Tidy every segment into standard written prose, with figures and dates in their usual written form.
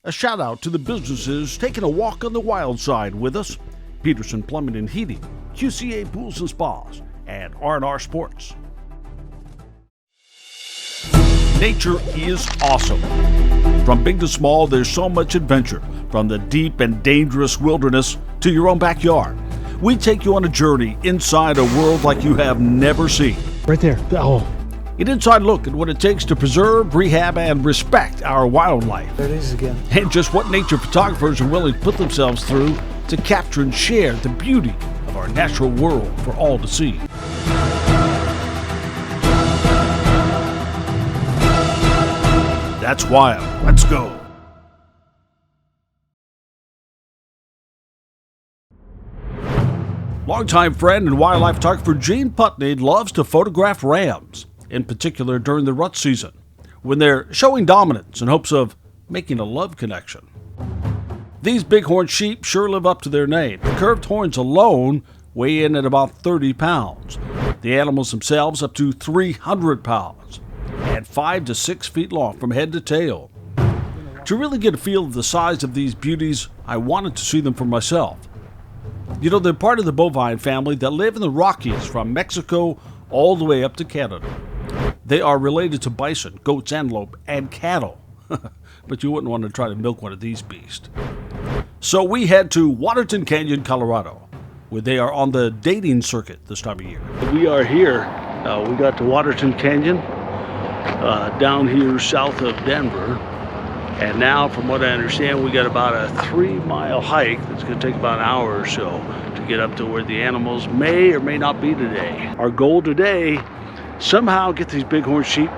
A shout out to the businesses taking a walk on the wild side with us: Peterson Plumbing and Heating, QCA Pools and Spas, and R&R Sports. Nature is awesome. From big to small, there's so much adventure, from the deep and dangerous wilderness to your own backyard. We take you on a journey inside a world like you have never seen. Right there. Oh. An inside look at what it takes to preserve, rehab, and respect our wildlife. There it is again. And just what nature photographers are willing to put themselves through to capture and share the beauty of our natural world for all to see. That's wild. Let's go. Longtime friend and wildlife photographer Gene Putney loves to photograph rams, in particular during the rut season, when they're showing dominance in hopes of making a love connection. These bighorn sheep sure live up to their name. The curved horns alone weigh in at about 30 pounds. The animals themselves up to 300 pounds, and 5 to 6 feet long from head to tail. To really get a feel of the size of these beauties, I wanted to see them for myself. You know, they're part of the bovine family that live in the Rockies from Mexico all the way up to Canada. They are related to bison, goats, antelope, and cattle. But you wouldn't want to try to milk one of these beasts. So we head to Waterton Canyon, Colorado, where they are on the dating circuit this time of year. We are here. We got to Waterton Canyon, down here south of Denver. And now, from what I understand, we got about a 3-mile hike that's going to take about an hour or so to get up to where the animals may or may not be today. Our goal today, somehow get these bighorn sheep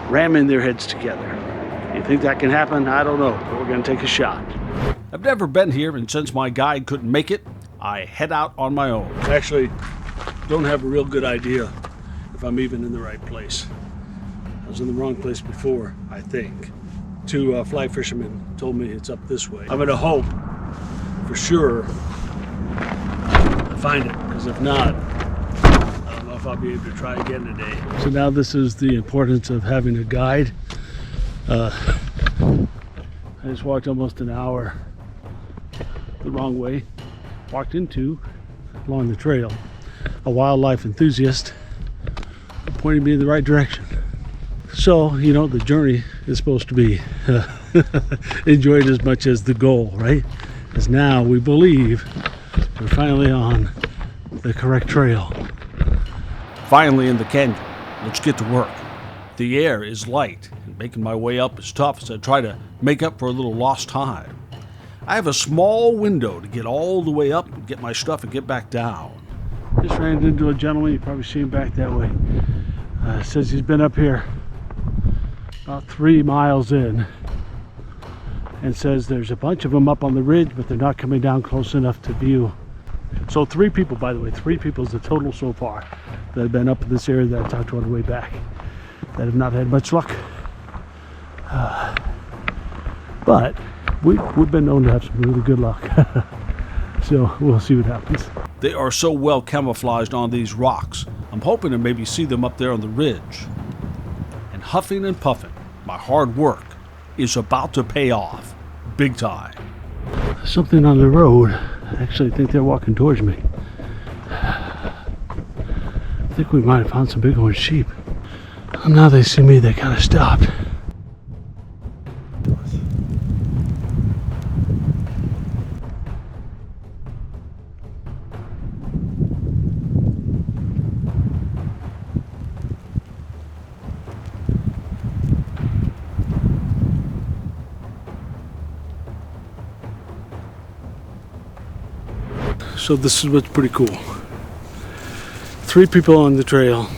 ramming their heads together. You think that can happen? I don't know, but we're going to take a shot. I've never been here, and since my guide couldn't make it, I head out on my own. Actually, don't have a real good idea if I'm even in the right place. I was in the wrong place before, I think. 2 fly fishermen told me it's up this way. I'm going to hope for sure to find it, because if not, I don't know if I'll be able to try again today. So now this is the importance of having a guide. I just walked almost an hour the wrong way, walked into, along the trail, a wildlife enthusiast pointed me in the right direction. So, you know, the journey is supposed to be enjoyed as much as the goal, right? Because now we believe we're finally on the correct trail. Finally in the canyon. Let's get to work. The air is light, and making my way up is tough as I try to make up for a little lost time. I have a small window to get all the way up and get my stuff and get back down. Just ran into a gentleman, you probably see him back that way. Says he's been up here about 3 miles in, and says there's a bunch of them up on the ridge, but they're not coming down close enough to view. So 3 people, by the way, 3 people is the total so far that have been up in this area that I talked to on the way back, that have not had much luck. But we've been known to have some really good luck. So we'll see what happens. They are so well camouflaged on these rocks. I'm hoping to maybe see them up there on the ridge. And huffing and puffing, my hard work is about to pay off big time. Something on the road. I actually think they're walking towards me. I think we might have found some bighorn sheep. Now they see me, they kind of stopped. So this is what's pretty cool. 3 people on the trail.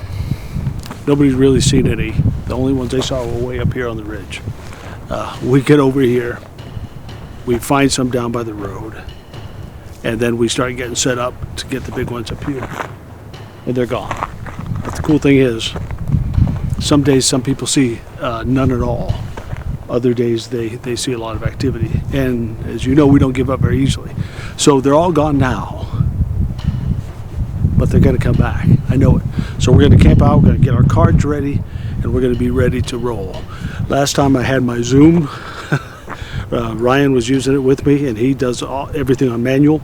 Nobody's really seen any. The only ones I saw were way up here on the ridge. We get over here. We find some down by the road. And then we start getting set up to get the big ones up here. And they're gone. But the cool thing is, some days some people see none at all. Other days they see a lot of activity. And as you know, we don't give up very easily. So they're all gone now. But they're going to come back. I know it. So we're going to camp out, we're going to get our cards ready, and we're going to be ready to roll. Last time I had my Zoom Ryan was using it with me, and he does everything on manual.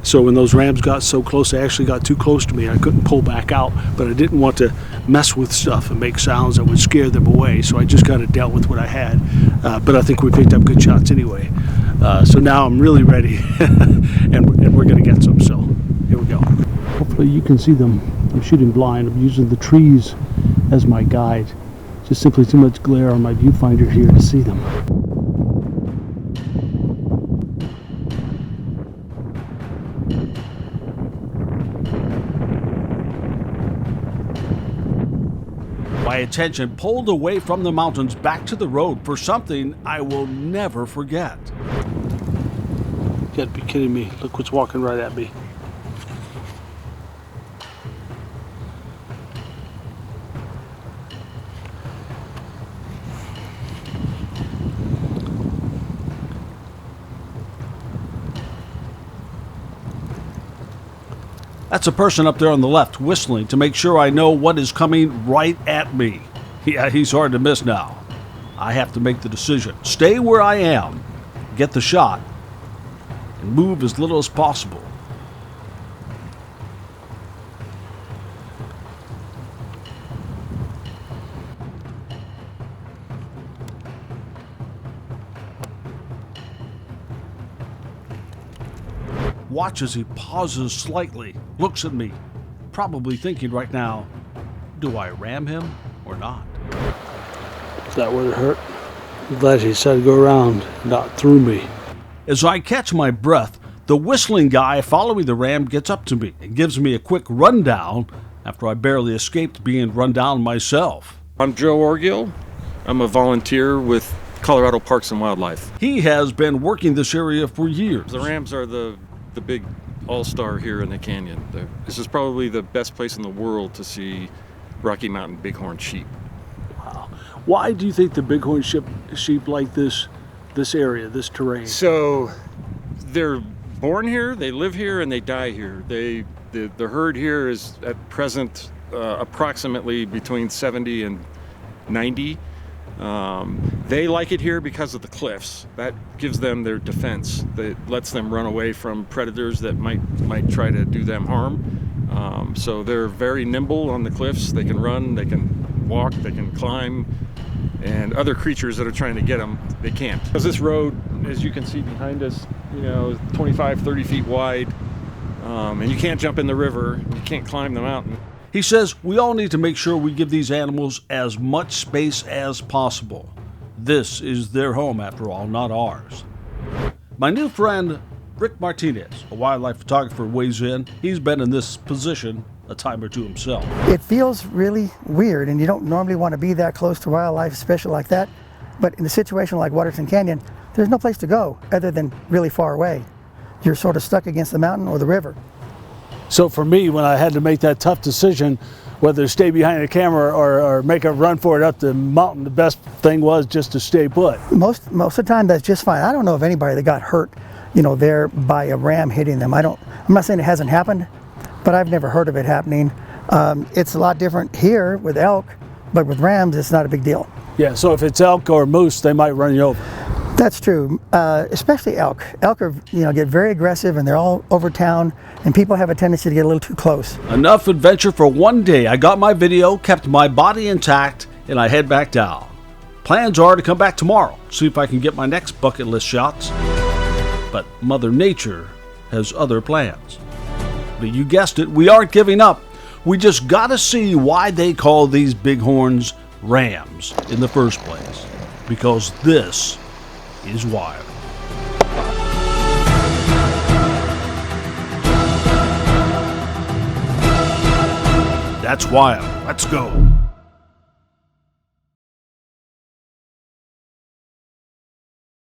So when those rams got so close, they actually got too close to me. I couldn't pull back out, but I didn't want to mess with stuff and make sounds that would scare them away. So I just kind of dealt with what I had. But I think we picked up good shots anyway. So now I'm really ready, and we're going to get some. So here we go. Hopefully you can see them. I'm shooting blind. I'm using the trees as my guide. Just simply too much glare on my viewfinder here to see them. My attention pulled away from the mountains back to the road for something I will never forget. You gotta be kidding me. Look what's walking right at me. That's a person up there on the left whistling to make sure I know what is coming right at me. Yeah, he's hard to miss now. I have to make the decision. Stay where I am, get the shot, and move as little as possible. Watch as he pauses slightly, looks at me, probably thinking right now, do I ram him or not? That would have hurt. I'm glad he said go around, not through me. As I catch my breath, the whistling guy following the ram gets up to me and gives me a quick rundown after I barely escaped being run down myself. I'm Joe Orgill. I'm a volunteer with Colorado Parks and Wildlife. He has been working this area for years. The rams are the big all-star here in the canyon. This is probably the best place in the world to see Rocky Mountain bighorn sheep. Wow. Why do you think the bighorn sheep like this area, this terrain? So they're born here, they live here, and they die here. The herd here is at present approximately between 70 and 90. They like it here because of the cliffs. That gives them their defense. That lets them run away from predators that might try to do them harm. So they're very nimble on the cliffs. They can run, they can walk, they can climb, and other creatures that are trying to get them, they can't. Because this road, as you can see behind us, is 25, 30 feet wide, and you can't jump in the river, you can't climb the mountain. He says we all need to make sure we give these animals as much space as possible. This is their home, after all, not ours. My new friend, Rick Martinez, a wildlife photographer, weighs in. He's been in this position a time or two himself. It feels really weird, and you don't normally want to be that close to wildlife, especially like that. But in a situation like Waterton Canyon, there's no place to go other than really far away. You're sort of stuck against the mountain or the river. So for me, when I had to make that tough decision, whether to stay behind the camera or make a run for it up the mountain, the best thing was just to stay put. Most of the time, that's just fine. I don't know of anybody that got hurt, there by a ram hitting them. I'm not saying it hasn't happened, but I've never heard of it happening. It's a lot different here with elk, but with rams, it's not a big deal. Yeah, so if it's elk or moose, they might run you over. That's true, especially elk. Elk are, get very aggressive, and they're all over town, and people have a tendency to get a little too close. Enough adventure for one day. I got my video, kept my body intact, and I head back down. Plans are to come back tomorrow, see if I can get my next bucket list shots. But Mother Nature has other plans. But you guessed it, we aren't giving up. We just gotta see why they call these bighorns rams in the first place. Because this is wild. That's wild. Let's go.